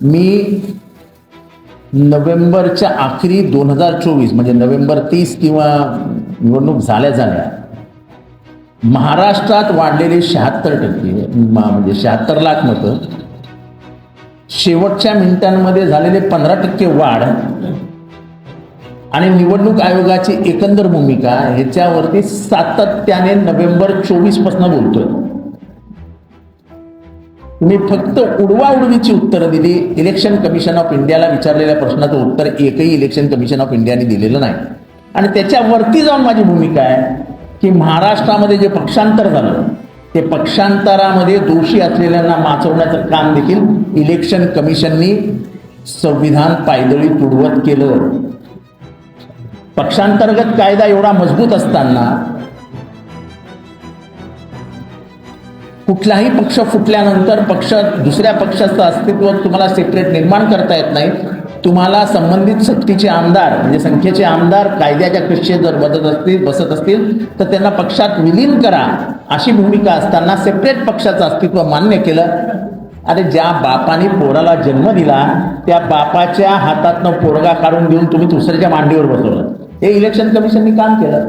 मी नोव्हेंबरच्या आखरी 2024 म्हणजे नोव्हेंबर 30 किंवा निवडणूक झाल्या महाराष्ट्रात वाढलेले 76% म्हणजे 76 लाख मतं, शेवटच्या मिनिटांमध्ये झालेले 15% वाढ आणि निवडणूक आयोगाची एकंदर भूमिका ह्याच्यावरती सातत्याने नोव्हेंबर 24 पासून बोलतोय. तुम्ही फक्त उडवाउडवीची उत्तरं दिली. इलेक्शन कमिशन ऑफ इंडियाला विचारलेल्या प्रश्नाचं उत्तर एकही इलेक्शन कमिशन ऑफ इंडियाने दिलेलं नाही. आणि त्याच्यावरती जाऊन माझी भूमिका आहे की महाराष्ट्रामध्ये जे पक्षांतर झालं ते पक्षांतरामध्ये दोषी असलेल्यांना वाचवण्याचं काम देखील इलेक्शन कमिशननी संविधान पायदळी तुडवत केलं. पक्षांतर्गत कायदा एवढा मजबूत असताना कुठलाही पक्ष फुटल्यानंतर दुसऱ्या पक्षाचं अस्तित्व तुम्हाला सेपरेट निर्माण करता येत नाही. तुम्हाला संबंधित सक्तीचे आमदार म्हणजे संख्येचे आमदार कायद्याच्या कक्षेत जर बसत असतील तर त्यांना पक्षात विलीन करा अशी भूमिका असताना सेपरेट पक्षाचं अस्तित्व मान्य केलं. अरे ज्या बापाने पोराला जन्म दिला त्या बापाच्या हातातनं पोरगा काढून देऊन तुम्ही दुसऱ्याच्या मांडीवर बसवलं. हे इलेक्शन कमिशननी काम केलं.